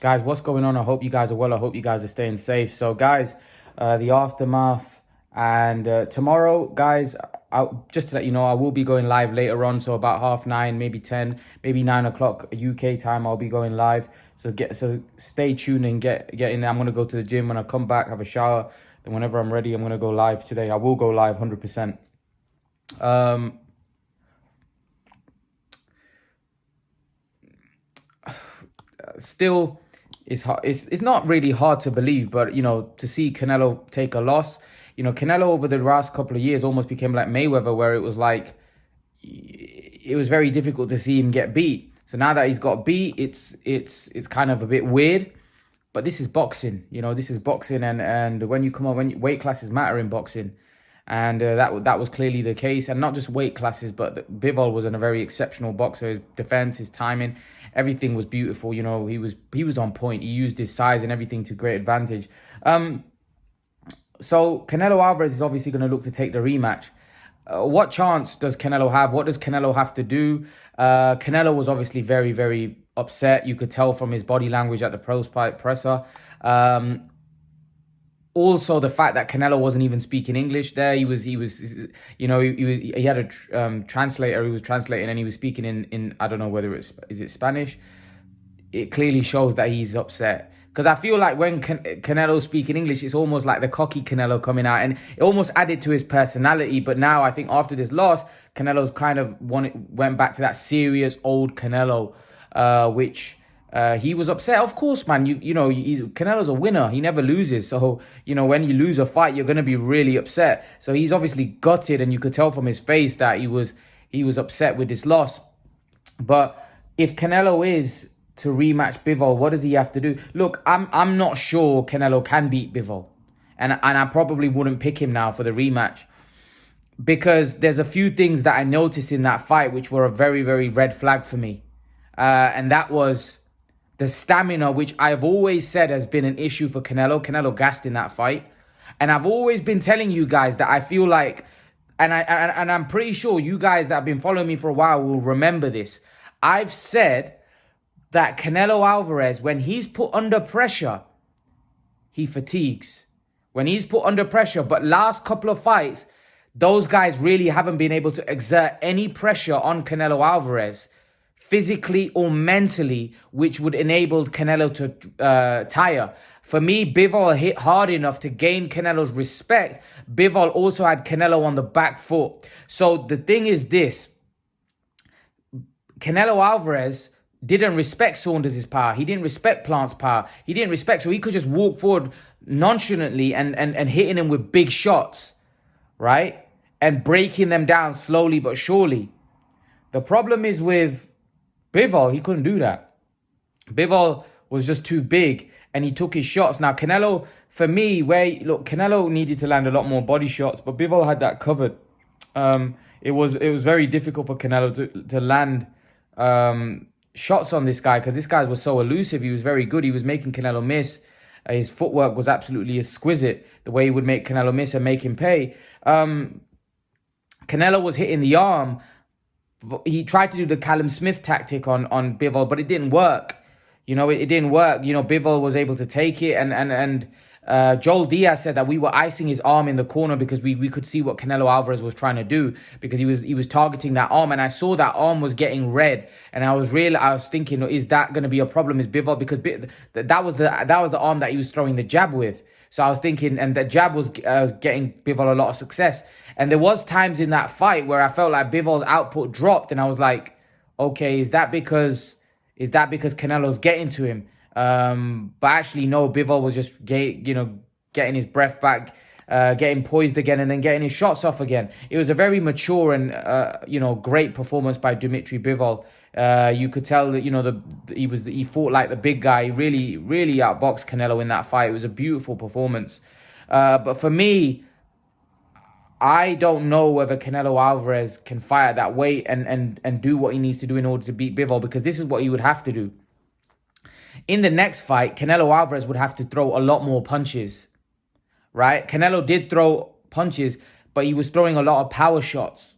Guys, what's going on? I hope you guys are well. I hope you guys are staying safe. So, guys, the aftermath and tomorrow, guys, just to let you know, I will be going live later on. So about 9:30, maybe 10, maybe 9 o'clock UK time, I'll be going live. So stay tuned and get in there. I'm gonna go to the gym. When I come back, have a shower. Then whenever I'm ready, I'm gonna go live today. I will go live 100%. Still, it's not really hard to believe, but to see Canelo take a loss, Canelo over the last couple of years almost became like Mayweather, where it was like it was very difficult to see him get beat. So now that he's got beat, it's kind of a bit weird. But this is boxing, this is boxing, and when you come on, when weight classes matter in boxing, and that was clearly the case, and not just weight classes, but Bivol was a very exceptional boxer. His defense, his timing, everything was beautiful. He was on point. He used his size and everything to great advantage. So Canelo Alvarez is obviously going to look to take the rematch. What chance does Canelo have? What does Canelo have to do? Canelo was obviously very, very upset. You could tell from his body language at the post-fight presser. Also, the fact that Canelo wasn't even speaking English there. He had a translator who was translating, and he was speaking in I don't know whether is it Spanish. It clearly shows that he's upset. Because I feel like when Canelo's speaking English, it's almost like the cocky Canelo coming out. And it almost added to his personality. But now I think after this loss, Canelo's kind of went back to that serious old Canelo, which he was upset. Of course, man, Canelo's a winner. He never loses. So, when you lose a fight, you're going to be really upset. So he's obviously gutted. And you could tell from his face that he was upset with this loss. But if Canelo is to rematch Bivol, what does he have to do? Look, I'm not sure Canelo can beat Bivol, and I probably wouldn't pick him now for the rematch, because there's a few things that I noticed in that fight which were a very, very red flag for me, and that was the stamina, which I've always said has been an issue for Canelo. Canelo gassed in that fight, and I've always been telling you guys that I feel like, and I'm pretty sure you guys that have been following me for a while will remember this. I've said that Canelo Alvarez, when he's put under pressure, he fatigues. When he's put under pressure, but last couple of fights, those guys really haven't been able to exert any pressure on Canelo Alvarez, physically or mentally, which would enable Canelo to tire. For me, Bivol hit hard enough to gain Canelo's respect. Bivol also had Canelo on the back foot. So the thing is this: Canelo Alvarez didn't respect Saunders' power. He didn't respect Plant's power. He didn't respect, so he could just walk forward nonchalantly and hitting him with big shots, right? And breaking them down slowly but surely. The problem is with Bivol, he couldn't do that. Bivol was just too big and he took his shots. Now, Canelo, for me, Canelo needed to land a lot more body shots, but Bivol had that covered. It was very difficult for Canelo to land shots on this guy, because this guy was so elusive. He was very good. He was making Canelo miss. His footwork was absolutely exquisite, the way he would make Canelo miss and make him pay. Canelo was hitting the arm. He tried to do the Callum Smith tactic on Bivol, but it didn't work. It didn't work. Bivol was able to take it, and Joel Diaz said that we were icing his arm in the corner because we could see what Canelo Alvarez was trying to do, because he was targeting that arm, and I saw that arm was getting red, and I was thinking, is that going to be a problem? Is Bivol, because that was the arm that he was throwing the jab with. So I was thinking, and the jab was getting Bivol a lot of success. And there was times in that fight where I felt like Bivol's output dropped, and I was like, okay, is that because Canelo's getting to him? But actually, no, Bivol was just getting his breath back, getting poised again, and then getting his shots off again. It was a very mature and great performance by Dmitry Bivol. You could tell that he fought like the big guy. He really, really outboxed Canelo in that fight. It was a beautiful performance. But for me, I don't know whether Canelo Alvarez can fight at that weight and do what he needs to do in order to beat Bivol, because this is what he would have to do. In the next fight, Canelo Alvarez would have to throw a lot more punches, right? Canelo did throw punches, but he was throwing a lot of power shots.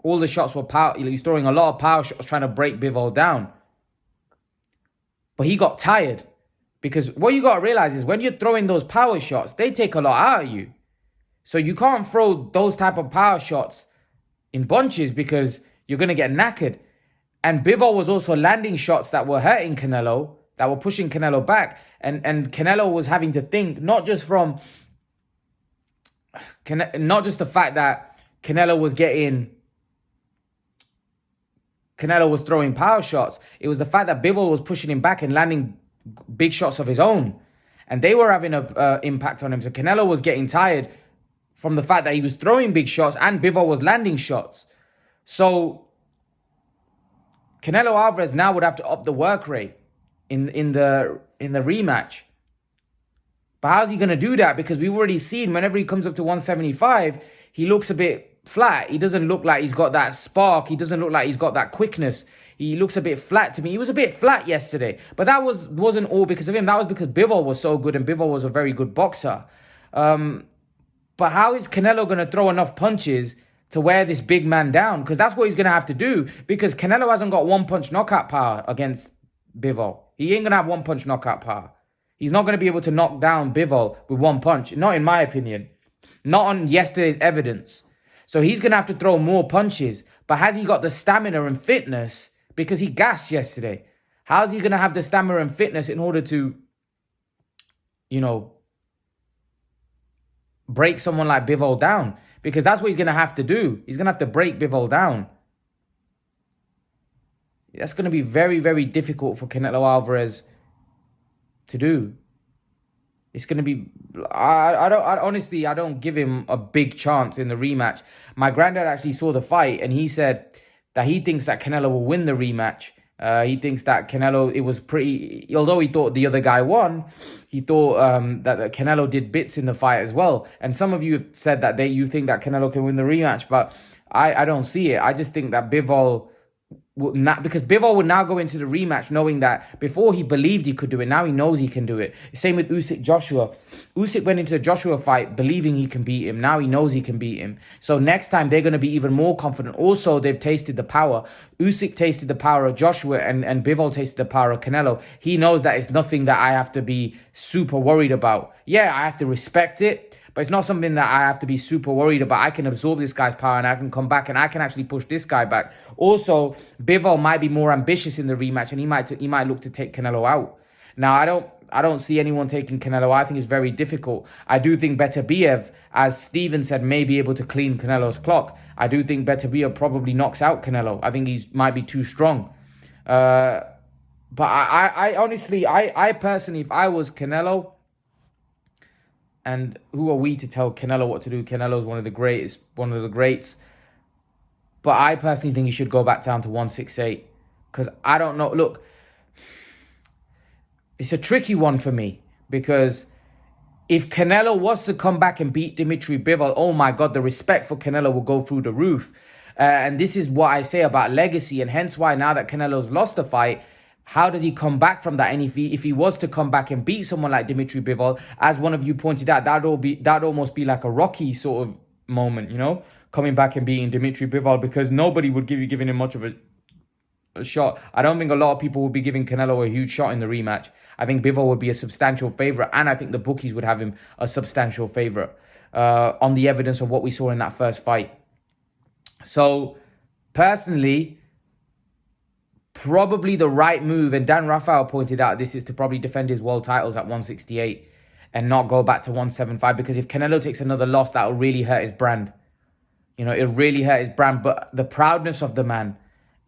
All the shots were power. He was throwing a lot of power shots trying to break Bivol down. But he got tired. Because what you got to realize is when you're throwing those power shots, they take a lot out of you. So you can't throw those type of power shots in bunches because you're going to get knackered. And Bivol was also landing shots that were hurting Canelo, that were pushing Canelo back. And Canelo was having to think, not just the fact that Canelo was throwing power shots. It was the fact that Bivol was pushing him back and landing big shots of his own. And they were having an impact on him. So Canelo was getting tired from the fact that he was throwing big shots and Bivol was landing shots. So Canelo Alvarez now would have to up the work rate in the rematch. But how's he going to do that? Because we've already seen whenever he comes up to 175, he looks a bit flat. He doesn't look like he's got that spark. He doesn't look like he's got that quickness. He looks a bit flat to me. He was a bit flat yesterday. But that wasn't all because of him. That was because Bivol was so good and Bivol was a very good boxer. But how is Canelo going to throw enough punches to wear this big man down? Because that's what he's going to have to do. Because Canelo hasn't got one-punch knockout power against Bivol. He ain't going to have one-punch knockout power. He's not going to be able to knock down Bivol with one punch. Not in my opinion. Not on yesterday's evidence. So he's going to have to throw more punches. But has he got the stamina and fitness? Because he gassed yesterday. How's he going to have the stamina and fitness in order to, break someone like Bivol down? Because that's what he's going to have to do. He's going to have to break Bivol down. That's going to be very, very difficult for Canelo Alvarez to do. It's going to be... honestly, I don't give him a big chance in the rematch. My granddad actually saw the fight and he said that he thinks that Canelo will win the rematch. He thinks that Canelo, it was pretty... Although he thought the other guy won, he thought that Canelo did bits in the fight as well. And some of you have said that you think that Canelo can win the rematch, but I don't see it. I just think that Bivol... because Bivol would now go into the rematch knowing that before he believed he could do it, now he knows he can do it. Same with Usyk Joshua. Usyk went into the Joshua fight believing he can beat him. Now he knows he can beat him. So next time they're going to be even more confident. Also, they've tasted the power. Usyk tasted the power of Joshua and Bivol tasted the power of Canelo. He knows that it's nothing that I have to be super worried about. Yeah, I have to respect it. But it's not something that I have to be super worried about. I can absorb this guy's power and I can come back and I can actually push this guy back. Also, Bivol might be more ambitious in the rematch and he might look to take Canelo out. Now, I don't see anyone taking Canelo. I think it's very difficult. I do think Beterbiev, as Steven said, may be able to clean Canelo's clock. I do think Beterbiev probably knocks out Canelo. I think he might be too strong. But I honestly, I personally, if I was Canelo, and who are we to tell Canelo what to do? Canelo is one of the greats. But I personally think he should go back down to 168. Because I don't know. Look, it's a tricky one for me. Because if Canelo was to come back and beat Dmitry Bivol, oh my God, the respect for Canelo will go through the roof. And this is what I say about legacy. And hence why now that Canelo's lost the fight, how does he come back from that? And if he was to come back and beat someone like Dmitry Bivol, as one of you pointed out, that'd almost be like a Rocky sort of moment, coming back and beating Dmitry Bivol, because nobody would giving him much of a shot. I don't think a lot of people would be giving Canelo a huge shot in the rematch. I think Bivol would be a substantial favourite, and I think the bookies would have him a substantial favourite on the evidence of what we saw in that first fight. So, personally, probably the right move, and Dan Rafael pointed out this, is to probably defend his world titles at 168 and not go back to 175, because if Canelo takes another loss, that will really hurt his brand. It'll really hurt his brand. But the proudness of the man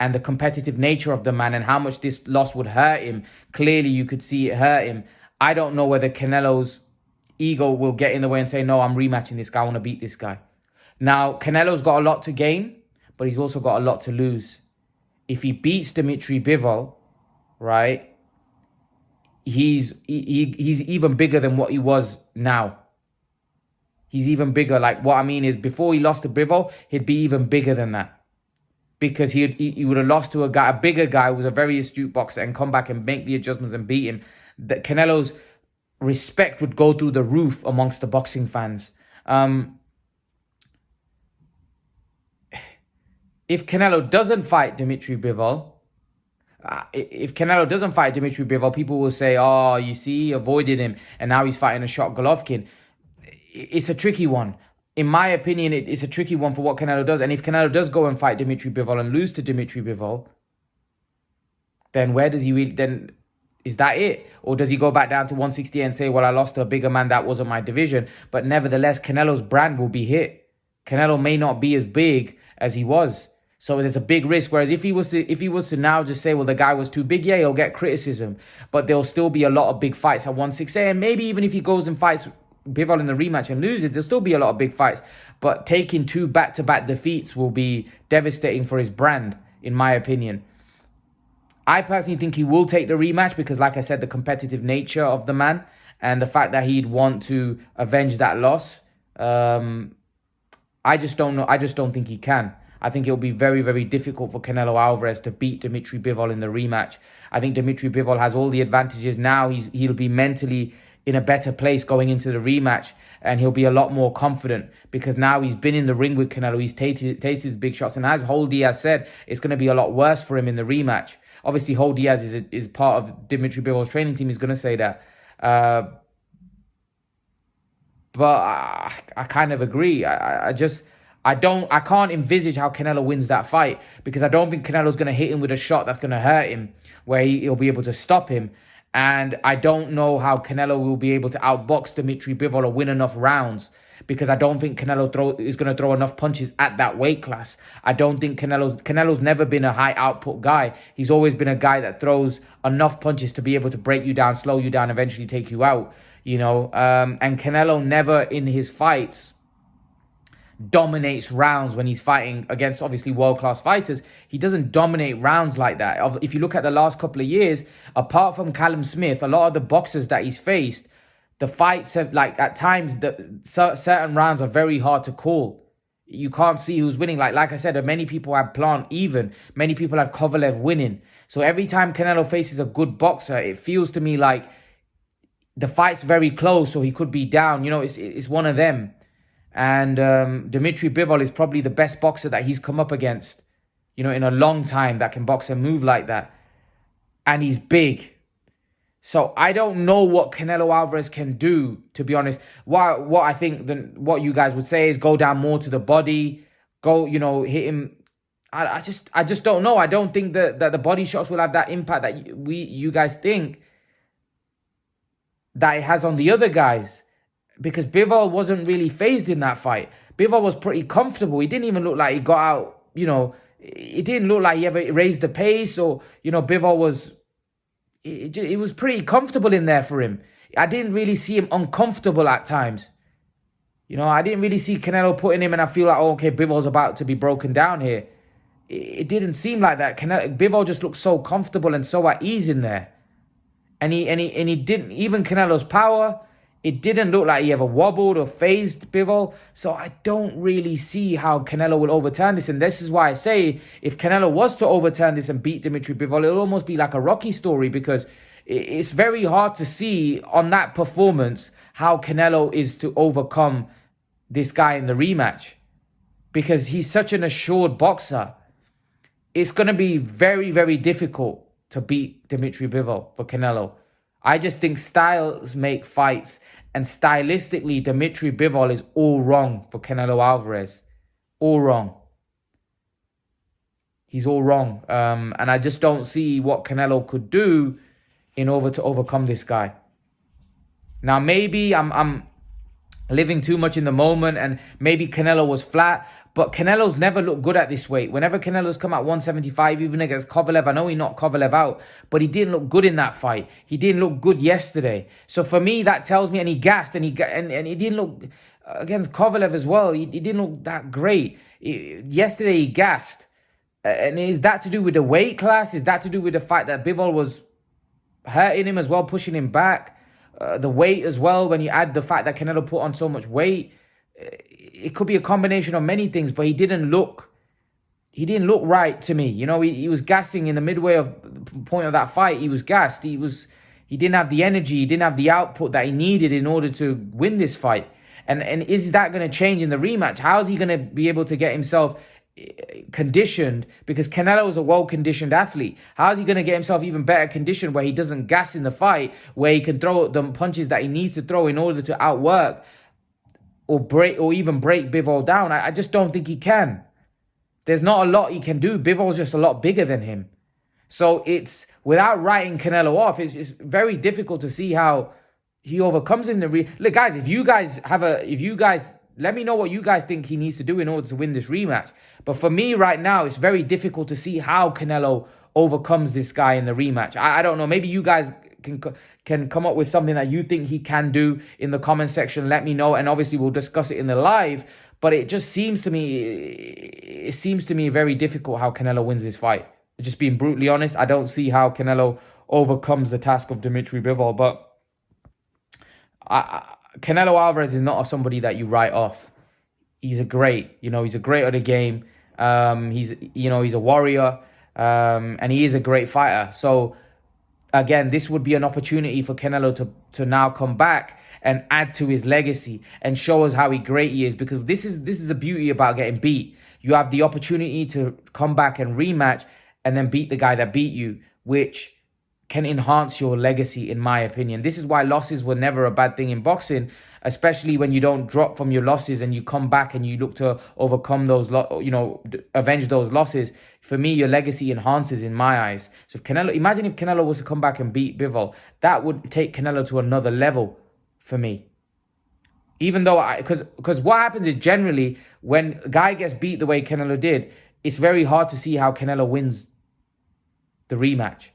and the competitive nature of the man and how much this loss would hurt him, clearly you could see it hurt him. I don't know whether Canelo's ego will get in the way and say, no, I'm rematching this guy, I want to beat this guy. Now, Canelo's got a lot to gain, but he's also got a lot to lose. If he beats Dmitry Bivol, right, he's even bigger than what he was now. He's even bigger. Like, what I mean is, before he lost to Bivol, he'd be even bigger than that. Because he would have lost to a bigger guy who was a very astute boxer, and come back and make the adjustments and beat him. That Canelo's respect would go through the roof amongst the boxing fans. If Canelo doesn't fight Dmitry Bivol, If Canelo doesn't fight Dmitry Bivol, people will say, "Oh, you see, he avoided him, and now he's fighting a shot Golovkin." It's a tricky one. In my opinion, it's a tricky one for what Canelo does. And if Canelo does go and fight Dmitry Bivol and lose to Dmitry Bivol, then where does he really, then is that it? Or does he go back down to 160 and say, well, I lost to a bigger man, that wasn't my division. But nevertheless, Canelo's brand will be hit. Canelo may not be as big as he was. So there's a big risk. Whereas if he was to now just say, well, the guy was too big, yeah, he'll get criticism. But there'll still be a lot of big fights at 160. And maybe even if he goes and fights Bivol in the rematch and loses, there'll still be a lot of big fights. But taking 2 back-to-back defeats will be devastating for his brand, in my opinion. I personally think he will take the rematch because, like I said, the competitive nature of the man and the fact that he'd want to avenge that loss. I just don't know. I just don't think he can. I think it'll be very, very difficult for Canelo Alvarez to beat Dmitry Bivol in the rematch. I think Dmitry Bivol has all the advantages now. He'll be mentally in a better place going into the rematch, and he'll be a lot more confident because now he's been in the ring with Canelo. He's tasted his big shots, and as Raul Diaz said, it's going to be a lot worse for him in the rematch. Obviously, Raul Diaz is part of Dmitry Bivol's training team. He's going to say that. But I kind of agree. I can't envisage how Canelo wins that fight because I don't think Canelo's going to hit him with a shot that's going to hurt him where he'll be able to stop him. And I don't know how Canelo will be able to outbox Dmitry Bivol or win enough rounds because I don't think Canelo is going to throw enough punches at that weight class. I don't think Canelo's never been a high output guy. He's always been a guy that throws enough punches to be able to break you down, slow you down, eventually take you out. And Canelo never in his fights dominates rounds when he's fighting against obviously world-class fighters. He doesn't dominate rounds like that. If you look at the last couple of years, apart from Callum Smith, a lot of the boxers that he's faced, the fights have, like, at times, certain rounds are very hard to call. You can't see who's winning. Like I said, many people had Plant even. Many people had Kovalev winning. So every time Canelo faces a good boxer, it feels to me like the fight's very close, so he could be down. It's one of them. And Dmitry Bivol is probably the best boxer that he's come up against, in a long time that can box and move like that. And he's big. So I don't know what Canelo Alvarez can do, to be honest. What I think, what you guys would say is go down more to the body, go, hit him. I just don't know. I don't think that the body shots will have that impact that you guys think that it has on the other guys. Because Bivol wasn't really phased in that fight. Bivol was pretty comfortable. He didn't even look like he got out, it didn't look like he ever raised the pace or, Bivol was, it was pretty comfortable in there for him. I didn't really see him uncomfortable at times. I didn't really see Canelo putting him and I feel like, oh, okay, Bivol's about to be broken down here. It didn't seem like that. Bivol just looked so comfortable and so at ease in there. And he didn't, even Canelo's power, it didn't look like he ever wobbled or phased Bivol. So I don't really see how Canelo will overturn this. And this is why I say if Canelo was to overturn this and beat Dmitry Bivol, it'll almost be like a Rocky story because it's very hard to see on that performance how Canelo is to overcome this guy in the rematch because he's such an assured boxer. It's going to be very, very difficult to beat Dmitry Bivol for Canelo. I just think styles make fights. And stylistically, Dmitry Bivol is all wrong for Canelo Alvarez. All wrong. He's all wrong. And I just don't see what Canelo could do in order to overcome this guy. Now, maybe I'm living too much in the moment and maybe Canelo was flat. But Canelo's never looked good at this weight. Whenever Canelo's come at 175, even against Kovalev, I know he knocked Kovalev out, but he didn't look good in that fight. He didn't look good yesterday. So for me, that tells me, and he gassed, and he didn't look, against Kovalev as well, he didn't look that great. Yesterday, he gassed. And is that to do with the weight class? Is that to do with the fact that Bivol was hurting him as well, pushing him back? The weight as well, when you add the fact that Canelo put on so much weight. It could be a combination of many things, but he didn't look right to me. He was gassing in the midway of point of that fight. He was gassed. He didn't have the energy. He didn't have the output that he needed in order to win this fight. And is that going to change in the rematch? How is he going to be able to get himself conditioned, because Canelo is a well-conditioned athlete. How is he going to get himself even better conditioned where he doesn't gas in the fight, where he can throw the punches that he needs to throw in order to outwork or break or even break Bivol down? I just don't think he can. There's not a lot he can do. Bivol's just a lot bigger than him. So it's, without writing Canelo off, it's very difficult to see how he overcomes him. Look, guys, if you guys let me know what you guys think he needs to do in order to win this rematch. But for me right now, it's very difficult to see how Canelo overcomes this guy in the rematch. I don't know. Maybe you guys can come up with something that you think he can do in the comment section. Let me know, and obviously we'll discuss it in the live. But it just seems to me very difficult how Canelo wins this fight. Just being brutally honest, I don't see how Canelo overcomes the task of Dmitry Bivol. But Canelo Alvarez is not somebody that you write off. He's a great at the game. He's a warrior, and he is a great fighter. So again, this would be an opportunity for Canelo to now come back and add to his legacy and show us how great he is, because this is the beauty about getting beat. You have the opportunity to come back and rematch and then beat the guy that beat you, which can enhance your legacy, in my opinion. This is why losses were never a bad thing in boxing, especially when you don't drop from your losses and you come back and you look to overcome those, avenge those losses. For me, your legacy enhances in my eyes. So imagine if Canelo was to come back and beat Bivol, that would take Canelo to another level for me. Even though because what happens is, generally when a guy gets beat the way Canelo did, it's very hard to see how Canelo wins the rematch.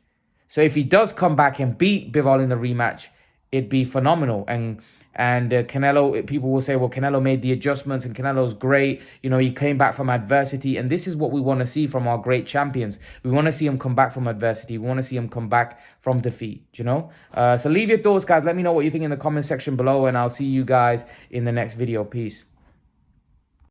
So if he does come back and beat Bivol in the rematch, it'd be phenomenal. And Canelo, people will say, well, Canelo made the adjustments and Canelo's great. He came back from adversity. And this is what we want to see from our great champions. We want to see him come back from adversity. We want to see him come back from defeat, So leave your thoughts, guys. Let me know what you think in the comment section below, and I'll see you guys in the next video. Peace.